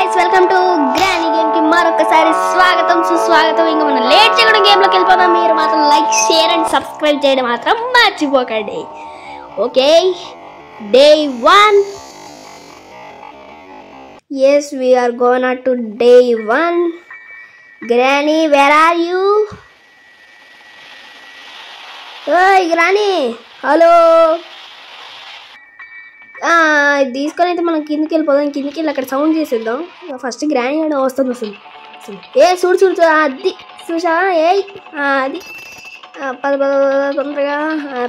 guys, welcome to Granny Game की మరొకసారి స్వాగతం సుస్వాగతం. ఇంకా మనం లేట్ చేయకుండా గేమ్ లోకి వెళ్ళిపోదాం. మీరు మాత్రం లైక్ షేర్ అండ్ సబ్స్క్రైబ్ చేయడం మాత్రం మర్చిపోకండి. Okay, day 1. Yes, we are going on to day 1. Granny, where are you? Hey Granny, hello. తీసుకొని అయితే మనం కిందకి వెళ్ళిపోదాం. కిందకి వెళ్ళి అక్కడ సౌండ్ చేసేద్దాం. ఫస్ట్ గ్రాండ్ అని వస్తుంది. ఏ చూడు అది చూసా. అది పద తొందరగా.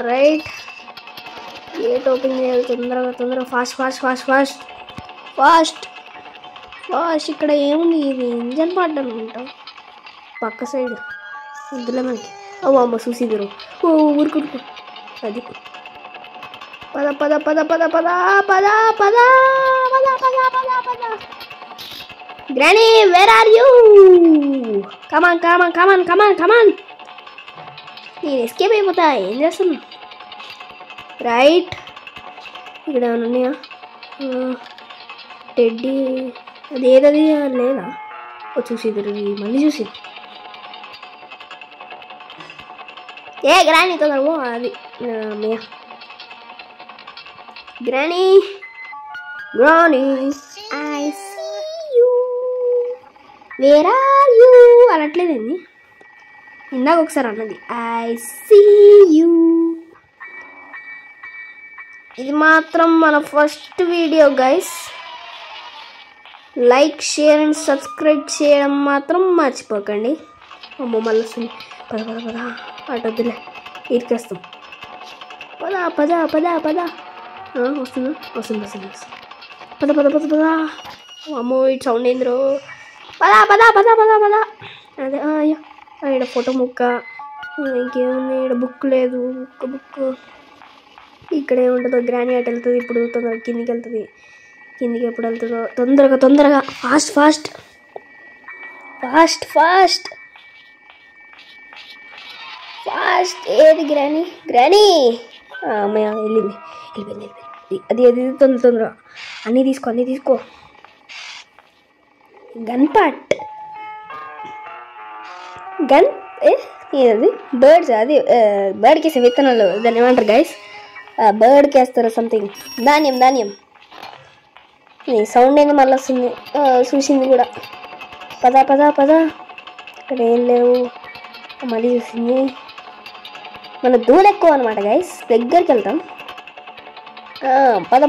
రైట్, గేట్ ఓపెన్ చేయాలి తొందరగా. ఫాస్ట్. ఇక్కడ ఏముంది? ఇది ఇంజన్ పార్ట్ అనుకుంటా, పక్క సైడ్. వద్దులే మనకి. అమ్మ చూసిద్దరు. ఊరుకు అది. పద. Granny, where are you? Come on. నేను ఎస్కేప్ అయిపోతా. ఏం చేస్తున్నా? రైట్, ఇక్కడ ఏమైనా ఉన్నాయా? టెడ్డీ అది ఏదది లేదా? చూసిద్దరు. మళ్ళీ చూసి గ్రానీ తొందరగా. అది అమ్మయ్య. Granny, I see you. Where are you? అనట్లేదండి, ఇందాక ఒకసారి అన్నది. I see you. ఇది మాత్రం మన first video guys. Like share and subscribe చేయడం మాత్రం మర్చిపోకండి. అమ్మో మళ్ళీ వస్తుంది. పద అటొద్దులే, ఇరికేస్తాం. పద. వస్తుంది. పద. అమ్మో ఇటు సౌండ్ ఏంద్రో. పద. అదే ఇక్కడ ఫోటో ముక్క. ఇంకేముంది? ఇక్కడ బుక్ లేదు. బుక్ ఇక్కడ ఏముంటుందో. గ్రానీ అటు వెళ్తుంది ఇప్పుడు. తొందరగా కిందికి వెళ్తుంది. కిందికి ఎప్పుడు వెళ్తుందో? తొందరగా. ఫాస్ట్. ఏది గ్రానీ? అమ్మయ్య, వెళ్ళింది. అది తొందరగా. అన్నీ తీసుకో. గన్ ఏది? బర్డ్స్. అది బర్డ్కి వేసే విత్తనాలు. దాన్ని ఏమంటారు గైస్? బర్డ్కి వేస్తారు సంథింగ్. ధాన్యం. సౌండ్ ఏంది మళ్ళీ వస్తుంది. చూసింది కూడా. పద. ఇక్కడ ఏం లేవు. మళ్ళీ చూసింది. మన దూలు ఎక్కువ అనమాట గైస్. దగ్గరికి వెళ్తాం. పద.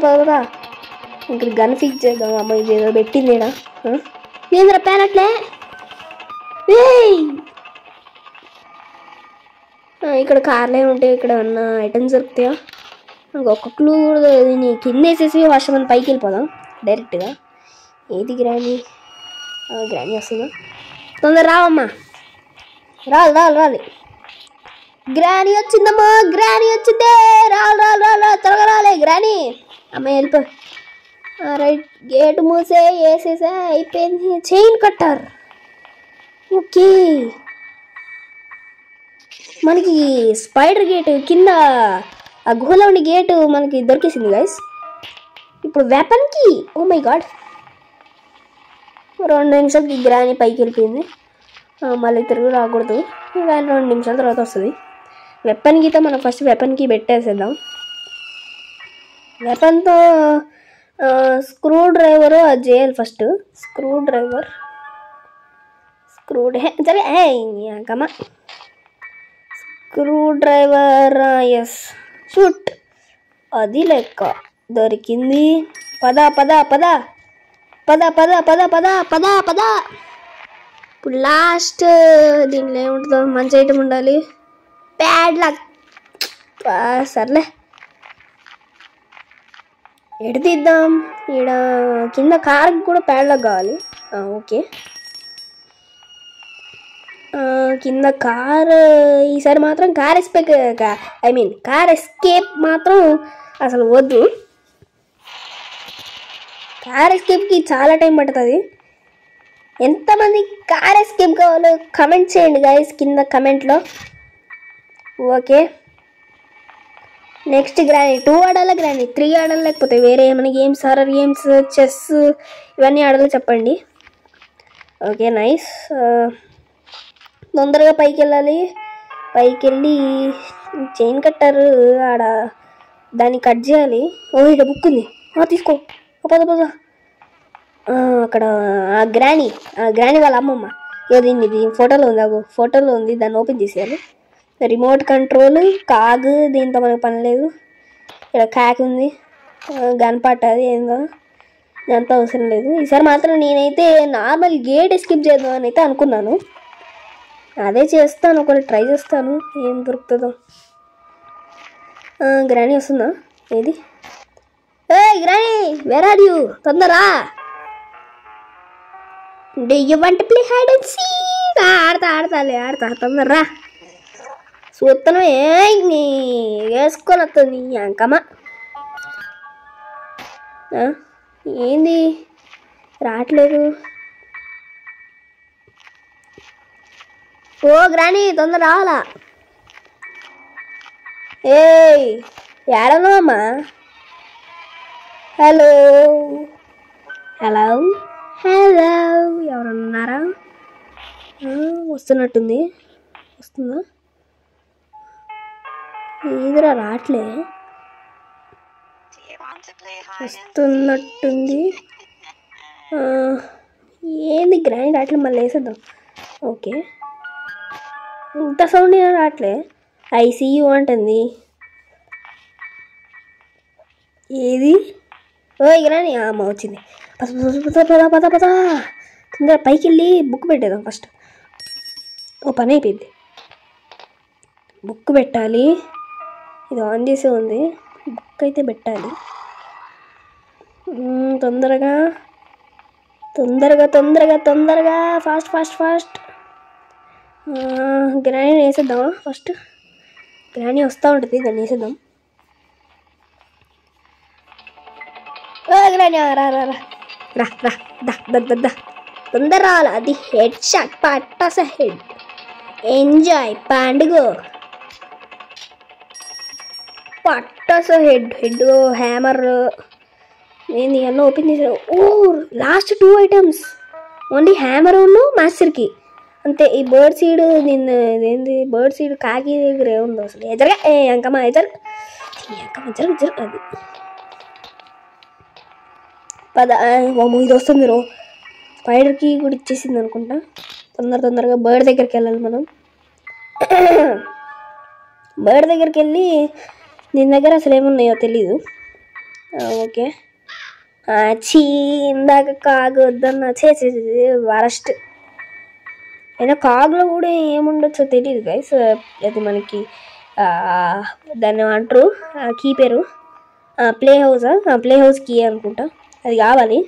ఇక్కడ గన్ ఫిక్స్ చేద్దాం. అమ్మ ఇది ఏదో పెట్టింది ఈడ. ఏంద్ర ప్యానట్లే. ఇక్కడ కార్లు ఏముంటాయి? ఇక్కడ ఉన్న ఐటమ్స్ దొరుకుతాయా? ఒక్క క్లూ కూడా కింద వేసేసి ఫస్ట్ మనం పైకి వెళ్ళిపోదాం డైరెక్ట్గా. ఏది గ్రానీ వస్తుందా? తొందర రావమ్మా. రాలి. గ్రానీ వచ్చిందమ్మా. గ్రానీ వచ్చిందే. రాలి త్వరగా రాలే గ్రానీ. అమ్మ వెళ్ళిపో. రైట్, గేట్ వేసేసా. అయిపోయింది. Chain cutter. ఓకే, మనకి స్పైడర్ గేట్ కింద ఆ గుహలో ఉండే గేటు మనకి దొరికేసింది గైస్. ఇప్పుడు వెపన్కి. ఓ మై గాడ్, 2 నిమిషాలకి గ్రానీ పైకి వెళ్ళిపోయింది. మళ్ళీ తిరుగు రాకూడదు. కానీ 2 నిమిషాల తర్వాత వస్తుంది. వెపన్ గీతో మనం ఫస్ట్ వెపన్కి పెట్టేసేద్దాం. వెపన్తో స్క్రూ డ్రైవరు అది చేయాలి first. Screwdriver yes shoot. అది లెక్క దొరికింది. పద. ఇప్పుడు లాస్ట్ దీంట్లో ఏముంటుందో? మంచి ఐటమ్ ఉండాలి. Padlock. సర్లే, ఎటు తీద్దాం? ఈడ కింద కార్కి కూడా ప్యాడ్ లాక్ కావాలి. ఓకే, కింద కార్. ఈసారి మాత్రం కార్ ఎస్కేప్ మాత్రం అసలు వద్దు. కార్ ఎస్కేప్కి చాలా టైం పడుతుంది. ఎంతమంది కార్ ఎస్కేప్ కావాలో కమెంట్ చేయండి గైస్ కింద కమెంట్లో. ఓకే, నెక్స్ట్ గ్రానీ 2 ఆడాలా గ్రానీ 3 ఆడాలి లేకపోతే వేరే ఏమైనా గేమ్స్ హారర్ గేమ్స్ చెస్ ఇవన్నీ ఆడాలో చెప్పండి. Okay nice. తొందరగా పైకి వెళ్ళాలి. పైకి వెళ్ళి చైన్ కట్టర్ ఆడ దాన్ని కట్ చేయాలి. ఓ ఇక్కడ బుక్ ఉంది తీసుకో పద పద. అక్కడ ఆ గ్రానీ వాళ్ళ అమ్మమ్మ ఇది ఫోటోలో ఉంది. ఫోటోలో ఉంది, దాన్ని ఓపెన్ చేసేయాలి. రిమోట్ కంట్రోల్ కాగ్, దీంతో మనకు పని లేదు. ఇక్కడ క్యాక్ ఉంది, గన్ పాట అది ఏందో అంత అవసరం లేదు. ఈసారి మాత్రం నేనైతే నార్మల్ గేట్ ఎస్కేప్ చేద్దాం అని అయితే అనుకున్నాను. అదే చేస్తాను, ఒకటి ట్రై చేస్తాను ఏం దొరుకుతుందో. గ్రానీ వస్తుందా? ఏది? ఏ గ్రానీ వేర్ ఆర్ యూ? తొందరా. Do you want to play hide and seek? ఆడతా తొందరరా. చూస్తాను వేసుకొని వస్తుంది అంకమ్మ. ఏంది రావట్లేదు? ఓ గ్రానీ తొందర రావాలా? ఏయ్ ఏడనో అమ్మా? హలో హలో హలో ఎవరన్నారా? వస్తున్నట్టుంది. వస్తుందా? ఏదిరా రావట్లే. వస్తున్నట్టుంది. ఏంది గ్రాండ్ రావట్లే? మళ్ళీ వేసేద్దాం. ఓకే ఇంత సౌండ్ అయినా రావట్లే. ఐసీయూ అంటుంది. ఏది? ఓ గ్రాండ్ అమ్మ వచ్చింది. పద తొందర పైకి వెళ్ళి బుక్ పెట్టేద్దాం ఫస్ట్. ఓ పని అయిపోయింది. బుక్ పెట్టాలి. ఇది ఆన్ చేసే ఉంది. బుక్ అయితే పెట్టాలి. తొందరగా ఫాస్ట్. గ్రానీ వేసేద్దామా ఫస్ట్? గ్రానీ వస్తూ ఉంటుంది, దాన్ని వేసేద్దాం. గ్రానీ రా తొందర రావాలి. అది హెడ్ షాట్ పట్టాస హెడ్. ఎంజాయ్ పండుగ పట్టాస హెడ్ హ్యామర్ ఏంది అన్న ఓపెన్ చేసారు. ఓ లాస్ట్ 2 ఐటమ్స్ ఓన్లీ హ్యామర్ మాస్టర్కి అంతే. ఈ బర్డ్ సీడ్ ఇదేంది బర్డ్ సీడ్ కాకి దగ్గర ఏముందో అసలు. ఎజరగా అంకమ్మ ఎజర్ అది పద. ఇది వస్తుంది మీరు స్పైడర్కి కూడా ఇచ్చేసింది అనుకుంటా. తొందరగా బర్డ్ దగ్గరికి వెళ్ళాలి మనం. బర్డ్ దగ్గరికి వెళ్ళి దీని దగ్గర అసలు ఏమున్నాయో తెలీదు. ఓకే ఇందాక కాగు వద్దన్న చేసి వరస్ట్ అయినా కాగులో కూడా ఏముండొచ్చో తెలియదు గైస్. అది మనకి దాన్ని అంటారు కీ పేరు ప్లే హౌస్ కీ అనుకుంటా. అది కావాలి.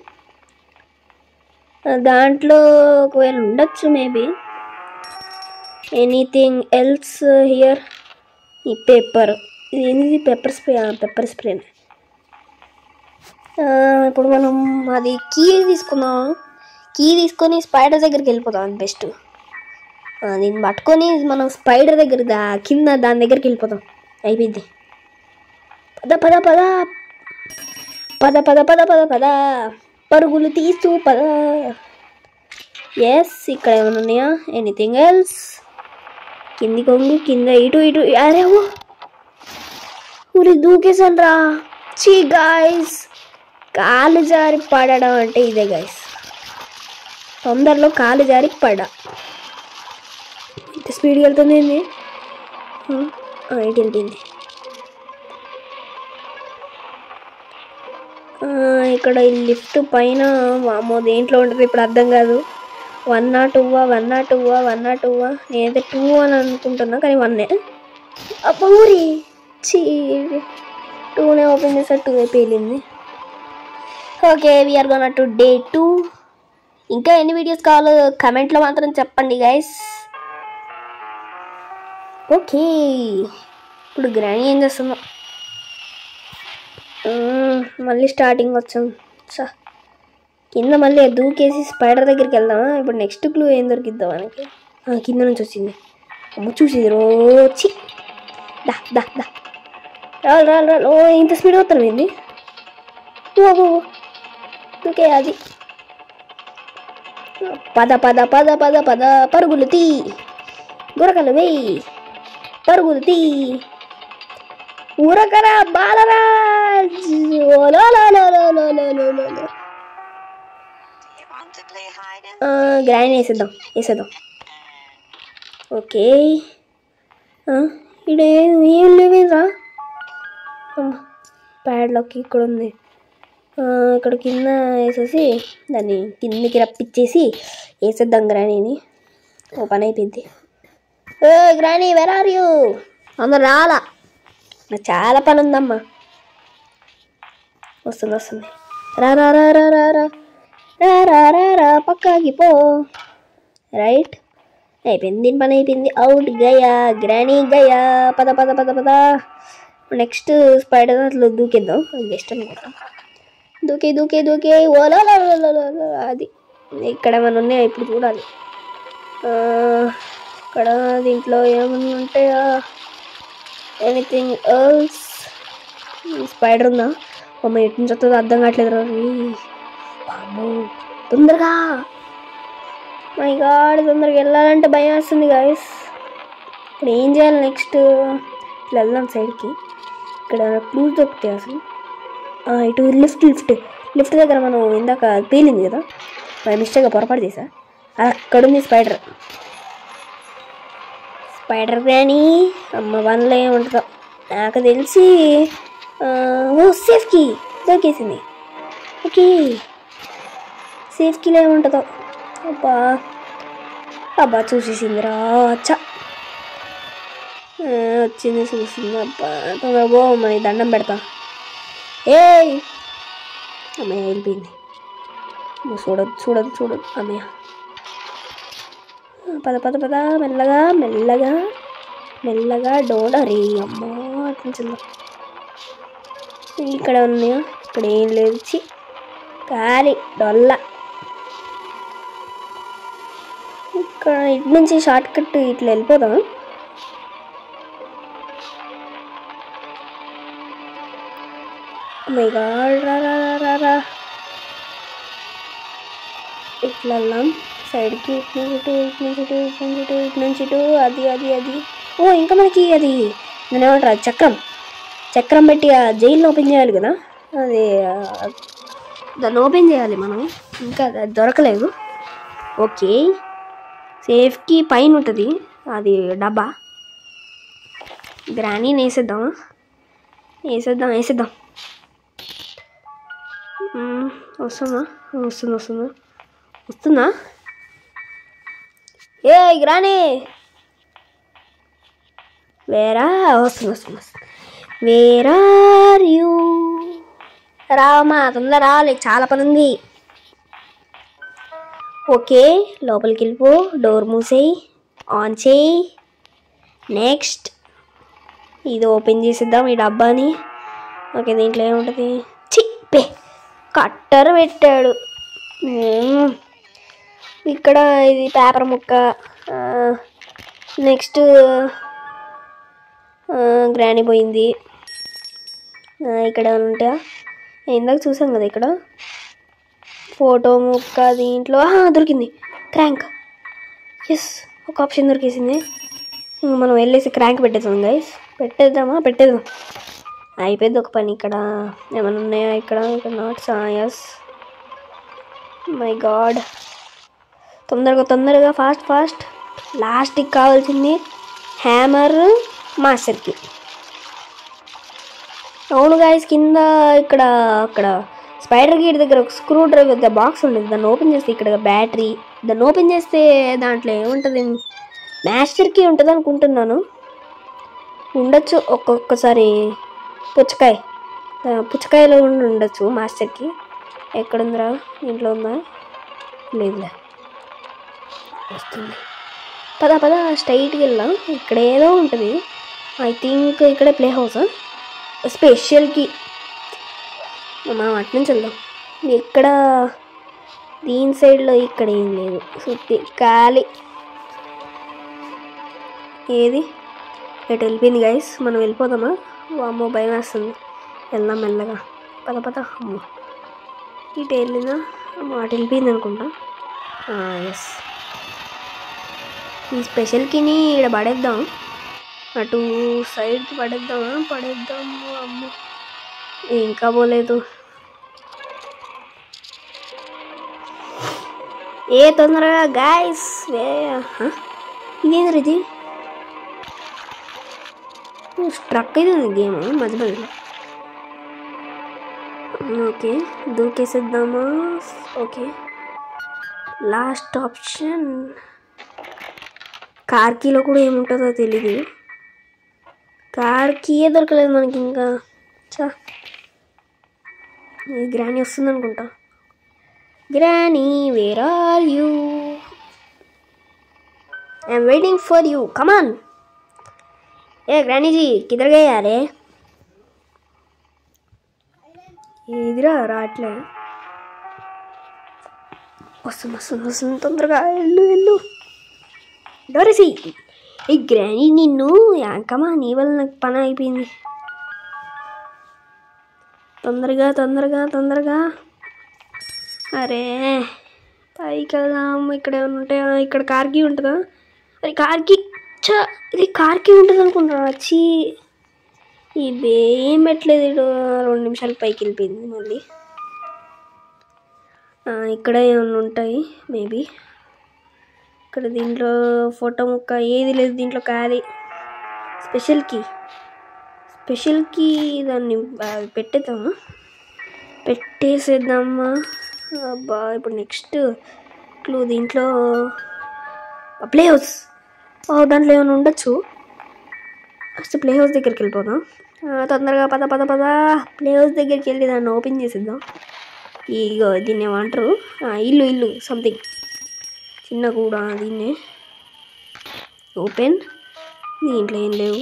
దాంట్లో ఒకవేళ ఉండొచ్చు మేబీ. Anything else here? ఈ పేపర్ ఇది ఏంది? Pepper spray. ఇప్పుడు మనం అది కీ తీసుకుందాం. కీ తీసుకొని స్పైడర్ దగ్గరికి వెళ్ళిపోతాం. అది బెస్ట్. దీన్ని పట్టుకొని మనం స్పైడర్ దగ్గర కింద దాని దగ్గరికి వెళ్ళిపోతాం. అయిపోయింది. పద పరుగులు తీస్తూ పద. ఎస్ ఇక్కడ ఏమైనా ఉన్నాయా? Anything else? కింది కొంగు కింద ఇటు అరే ఊరి దూకేసాను రా. చీ గాయస్, కాలు జారి పడడం అంటే ఇదే గాయస్. తొందరలో కాలు జారి పడ్డా. ఇంత స్పీడ్గా వెళ్తుంది ఏంది? ఇటు వెళ్తుంది. ఇక్కడ ఈ లిఫ్ట్ పైన అమ్మో దేంట్లో ఉంటుంది ఇప్పుడు అర్థం కాదు. 102 నేనైతే 2 అని అనుకుంటున్నా కానీ 1 ఊరి చీ 2నే ఓపెన్ చేసా. 2 అయిపోయింది. Okay we're gonna to day 2. ఇంకా ఎన్ని వీడియోస్ కావాలో కమెంట్లో మాత్రం చెప్పండి గైస్. ఓకే ఇప్పుడు గ్రానీ ఏం చేస్తుందో మళ్ళీ స్టార్టింగ్ వచ్చాం. కింద మళ్ళీ దూకేసి స్పైడర్ దగ్గరికి వెళ్దామా? ఇప్పుడు నెక్స్ట్ క్లూ ఏం దొరికిద్దాం మనకి? కింద నుంచి వచ్చింది. అమ్మ చూసింది రోజి. రాళ్ళు ఓ ఇంత స్పీడ్ అవుతాను ఏంది ఓకే అది పద పద పద పద పద పరుగులు తీ గురకలు వేయి పరుగులు తీ ఉరకరా బాలరాజ్ గ్రాండ్ వేసేద్దాం ఓకే ఇక్కడ ఏం లేవేంద్రా ప్యాడ్లోకి ఇక్కడ ఉంది ఇక్కడ కింద వేసేసి దాన్ని కిందకి రప్పించేసి వేసేద్దాం గ్రానీని ఓ పని అయిపోయింది గ్రానీ వేర్ ఆర్ యూ అందరు రాలా నాకు చాలా పని ఉందమ్మా వస్తుంది రా రా రా రా రా రా రా రా రా పక్కాకి పో రైట్ అయిపోయింది దీని పని అయిపోయింది అవుట్ గయా గ్రానీ గయా పద పద పద పద నెక్స్ట్ స్పైడర్ అట్లా దూకేద్దాం బెస్ట్ అనుకుంటాం దూకే ఓలా అది ఇక్కడ ఏమైనా ఉన్నాయా ఇప్పుడు చూడాలి ఇక్కడ దీంట్లో ఏమన్నా ఉంటాయా ఎనీథింగ్ ఎల్స్ స్పైడర్ ఉందా అమ్మ ఎటు నుంచి వస్తుందో అర్థం కావట్లేదు అమ్మో తొందరగా మై గాడ్ తొందరగా వెళ్ళాలంటే భయం వస్తుంది గాయస్ ఇప్పుడు ఏం చేయాలి నెక్స్ట్ ఇట్లా వెళ్దాం సైడ్కి ఇక్కడ క్లూజ్ దొరుకుతాయి అసలు ఇటు లిఫ్ట్ దగ్గర మనం ఇందాక పేలింది కదా మరి మిస్టేక్గా పొరపాటు చేసా అక్కడుంది స్పైడర్ గ్రానీ అమ్మ వన్లో ఏముంటుందో నాకు తెలిసి సేఫ్కి దొరికేసింది ఓకే సేఫ్కీలో ఏముంటుందో అబ్బా చూసేసిందిరా అచ్చా వచ్చింది చూసింది అబ్బా తొందరగా మరి దండం పెడతా ఏయ్ అమ్మయ్య వెళ్ళిపోయింది చూడదు అమ్మయ్య పద మెల్లగా డోర్ అరే అమ్మా అట్లా ఇక్కడ ఉన్నాయా ఇక్కడ ఏం లేదు ఖాళీ డొల్ల ఇక్కడ ఇటు నుంచి షార్ట్ కట్ ఇట్లా వెళ్ళిపోదాం మై గాడ్ రా ఇట్లా వెళ్దాం సైడ్కి ఇటు నుంచి ఇటు అది ఓ ఇంకా మనకి అది నేను ఏమంటారు చక్రం పెట్టి ఆ జైల్లో ఓపెన్ చేయాలి కదా అది దాన్ని ఓపెన్ చేయాలి మనం ఇంకా అది దొరకలేదు ఓకే సేఫ్కి పైన ఉంటుంది అది డబ్బా గ్రానీని వేసేద్దాం వస్తుందా ఏ గ్రానీ వస్తుంది వేర్ ఆర్ యూ రావమ్మా తొందర రావాలి చాలా పని ఉంది ఓకే లోపలికి వెళ్ళిపో డోర్ మూసేయి ఆన్ చేయి నెక్స్ట్ ఇది ఓపెన్ చేసేద్దాం ఈ డబ్బాని ఓకే దీంట్లో ఏముంటుంది చిప్పే కట్టర్ పెట్టాడు ఇక్కడ ఇది పేపర్ ముక్క నెక్స్ట్ గ్రానీ పోయింది ఇక్కడ ఉంటాయా ఇందాక చూసాం కదా ఇక్కడ ఫోటో ముక్క దీంట్లో దొరికింది క్రాంక్ ఎస్ ఒక ఆప్షన్ దొరికేసింది ఇంక మనం వెళ్ళేసి క్రాంక్ పెట్టేద్దాం గైస్ పెట్టేద్దాం అయిపోయింది ఒక పని ఇక్కడ ఏమైనా ఉన్నాయా ఇక్కడ నాట్స్ ఎస్ మై గాడ్ తొందరగా ఫాస్ట్ లాస్ట్కి కావాల్సింది హ్యామర్ మాస్టర్కి అవును గాయస్ కింద అక్కడ స్పైడర్ గేట్ దగ్గర ఒక స్క్రూ డ్రైవర్ బాక్స్ ఉండేది దాన్ని ఓపెన్ చేస్తే ఇక్కడ బ్యాటరీ దాన్ని ఓపెన్ చేస్తే దాంట్లో ఏముంటుంది మాస్టర్కి ఉంటుంది అనుకుంటున్నాను ఉండొచ్చు ఒక్కొక్కసారి పుచ్చకాయలో ఉండొచ్చు మాస్టర్కి ఎక్కడుందిరా ఇంట్లో ఉందా లేదులే వస్తుంది పద స్ట్రైట్కి వెళ్దాం ఇక్కడ ఏదో ఉంటుంది ఐ థింక్ ఇక్కడ ప్లే హౌస్ స్పెషల్కి మనం అటు నుంచి వెళ్దాం ఇక్కడ దీని సైడ్లో ఇక్కడ ఏం లేదు సుత్తి ఖాళీ ఏది ఎటు వెళ్ళిపోయింది గైస్ మనం వెళ్ళిపోదామా అమ్మో భయం వేస్తుంది. వెళ్దాం మెల్లగా. పద పద. అమ్మో ఇటు వెళ్ళిందా? అమ్మో అటు వెళ్ళిపోయింది అనుకుంటా. ఎస్, ఈ స్పెషల్కిని ఇక్కడ పడేద్దాం. అటు సైడ్కి పడేద్దాము. అమ్మో ఇంకా పోలేదు. ఏ తొందరగా గాయస్. ఇదేంద్ర ఇది స్ట్రక్ అవుతుంది గేమ్ మధ్య మధ్యలో. ఓకే దూకేసేద్దామా? Okay last option. కార్ కీలో కూడా ఏముంటుందో తెలీదు. కార్ కీయే దొరకలేదు మనకి ఇంకా. ఈ గ్రానీ వస్తుంది అనుకుంటా. Granny where are you? I'm waiting for you, come on. ఏ గ్రానీ జీ కిధర్ గయే యారే? ఇదిరా రాట్లే. వస్తుంది తొందరగా వెళ్ళు. డోరేసి ఈ గ్రానీ నిన్ను యాంకమా, నీ వల్ల నాకు పని అయిపోయింది. తొందరగా. అరే పైకి వెళ్దాం. ఇక్కడ ఏమైనా ఉంటాయా? ఇక్కడ కార్కి ఉంటుందా? అది కార్కి ఇది కార్కి ఉంటుంది అనుకుంటా. వచ్చి ఇది ఏం పెట్టలేదు. 2 నిమిషాలు పైకి వెళ్ళిపోయింది మళ్ళీ. ఇక్కడ ఏమైనా ఉంటాయి మేబీ. ఇక్కడ దీంట్లో ఫోటో ముక్క ఏది లేదు దీంట్లో. ఖాళీ. స్పెషల్ కీ దాన్ని పెట్టేసేద్దామా? అబ్బా ఇప్పుడు నెక్స్ట్ క్లూ దీంట్లో ప్లే హౌస్. దాంట్లో ఏమైనా ఉండొచ్చు. ఫస్ట్ ప్లే హౌస్ దగ్గరికి వెళ్ళిపోదాం. తొందరగా పద. ప్లే హౌస్ దగ్గరికి వెళ్ళి దాన్ని ఓపెన్ చేసేద్దాం. ఇగో దీన్ని ఏమంటారు? ఇల్లు సంథింగ్ చిన్న కూడా. దీన్నే ఓపెన్. దీంట్లో ఏం లేవు.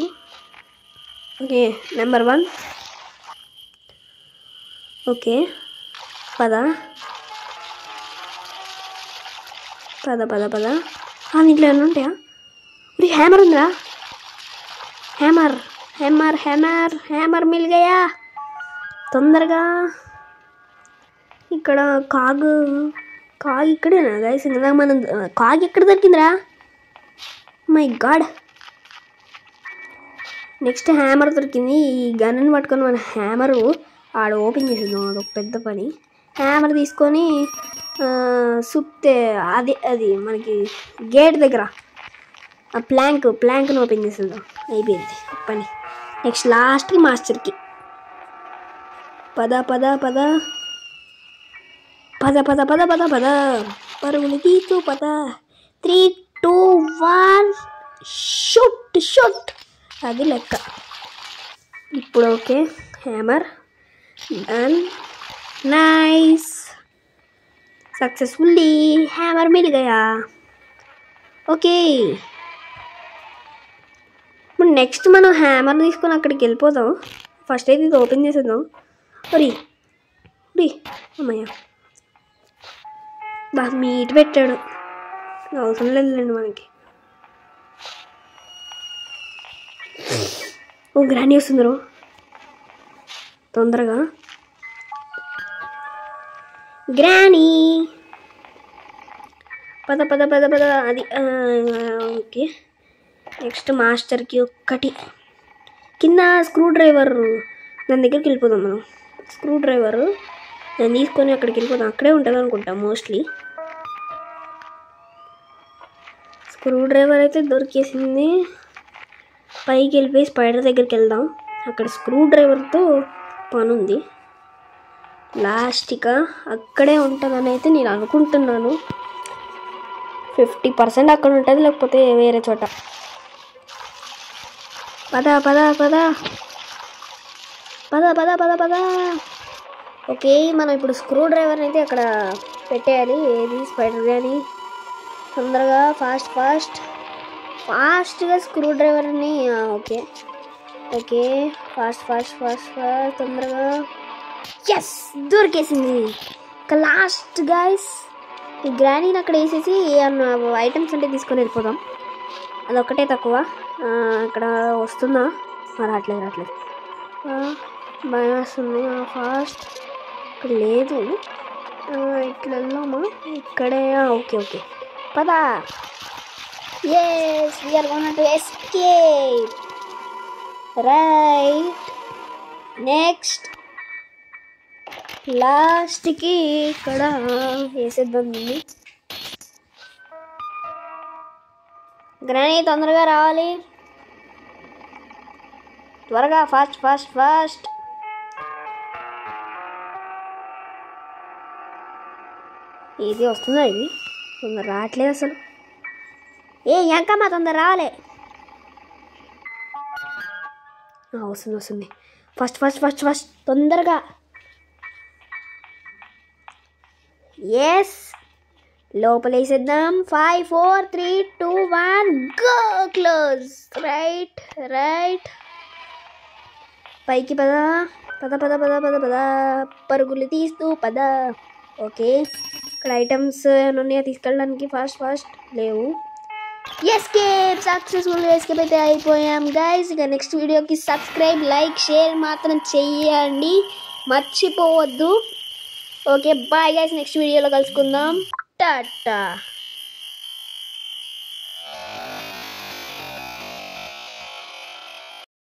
Okay number 1. ఓకే పద. దీంట్లో ఏమన్నా ఉంటాయా? ఇది హ్యామర్ ఉందా? హ్యామర్ మిల్ గయా. తొందరగా. ఇక్కడ కాగ్ ఇక్కడేనా గైస్? ఇంకా మనం కాగ్ ఎక్కడ దొరికిందిరా? My God. నెక్స్ట్ హ్యామర్ దొరికింది. ఈ గన్ను పట్టుకొని మన హ్యామరు ఆడ ఓపెన్ చేసేద్దాం. అదొక పెద్ద పని. హ్యామర్ తీసుకొని సుత్తే అది మనకి గేట్ దగ్గర ఆ ప్లాంక్ను ఓపెన్ చేసేద్దాం. అయిపోయింది పని. నెక్స్ట్ లాస్ట్కి మాస్టర్కి. పద. పరుగులు తీస్తూ పద. 3, 2, 1 షూట్. అది లెక్క. ఇప్పుడు okay hammer done. Nice. Successfully hammer మిల్ గయా. ఓకే ఇప్పుడు నెక్స్ట్ మనం హ్యామర్ తీసుకొని అక్కడికి వెళ్ళిపోదాం. ఫస్ట్ అయితే ఇది ఓపెన్ చేసేద్దాం. ఒరి అమ్మయ్య మీట్ పెట్టాడు. అవసరం లేదులేండి మనకి. గ్రానీ వస్తుందిరో. తొందరగా గ్రానీ. పద. అది ఓకే. నెక్స్ట్ మాస్టర్కి ఒక్కటి కింద స్క్రూ డ్రైవర్. దాని దగ్గరికి వెళ్ళిపోదాం మనం. స్క్రూ డ్రైవర్ దాన్ని తీసుకొని అక్కడికి వెళ్ళిపోదాం. అక్కడే ఉంటుంది అనుకుంటా మోస్ట్లీ. స్క్రూ డ్రైవర్ అయితే దొరికేసింది. పైకి వెళ్ళిపోయి స్పైడర్ దగ్గరికి వెళ్దాం. అక్కడ స్క్రూ డ్రైవర్తో పని ఉంది. లాస్ట్గా అక్కడే ఉంటుందని అయితే నేను అనుకుంటున్నాను. 50% అక్కడ ఉంటుంది, లేకపోతే వేరే చోట. పద. ఓకే మనం ఇప్పుడు స్క్రూ డ్రైవర్ అయితే అక్కడ పెట్టేయాలి. ఏది స్పైడర్ కానీ. తొందరగా ఫాస్ట్గా స్క్రూ డ్రైవర్ని. ఓకే ఫాస్ట్ తొందరగా. ఎస్ దొరికేసింది. ఇంకా లాస్ట్ గైస్ ఈ గ్రానీని అక్కడ వేసేసి ఏమన్నా ఐటమ్స్ అంటే తీసుకొని వెళ్ళిపోదాం. అదొక్కటే తక్కువ. ఇక్కడ వస్తుందా? రావట్లేదు. భయం వస్తుంది ఫాస్ట్. ఇక్కడ లేదు, ఇట్లా వెళ్దామా? ఇక్కడే. ఓకే ఓకే పదా. Yes we are gonna to escape. Right, next లాస్ట్కి ఇక్కడ వేసేద్దాం దీన్ని. గ్రానీ తొందరగా రావాలి, త్వరగా, ఫాస్ట్ ఫాస్ట్ ఫాస్ట్. ఇది వస్తుందా? ఇది తొందర రావట్లేదు అసలు. ఎంకమ్మా తొందర రావాలి. వస్తుంది వస్తుంది, ఫస్ట్ ఫస్ట్ ఫస్ట్ ఫస్ట్ తొందరగా. ఎస్, లోపల వేసేద్దాం. 5 4 3 2 1 గో. క్లోజ్. రైట్ రైట్, పైకి పద పద పద పద పద పద, పరుగులు తీస్తూ పద. ఓకే, ఇక్కడ ఐటమ్స్ ఏమైనా ఉన్నాయో తీసుకెళ్ళడానికి? ఫాస్ట్ ఫాస్ట్ లేవు. ఎస్కేప్, సక్సెస్ఫుల్గా ఎస్కేప్ అయితే అయిపోయాం గైస్. ఇక నెక్స్ట్ వీడియోకి సబ్స్క్రైబ్, లైక్, షేర్ మాత్రం చెయ్యండి, మర్చిపోవద్దు. ఓకే బాయ్ గైస్, నెక్స్ట్ వీడియోలో కలుసుకుందాం. టాటా.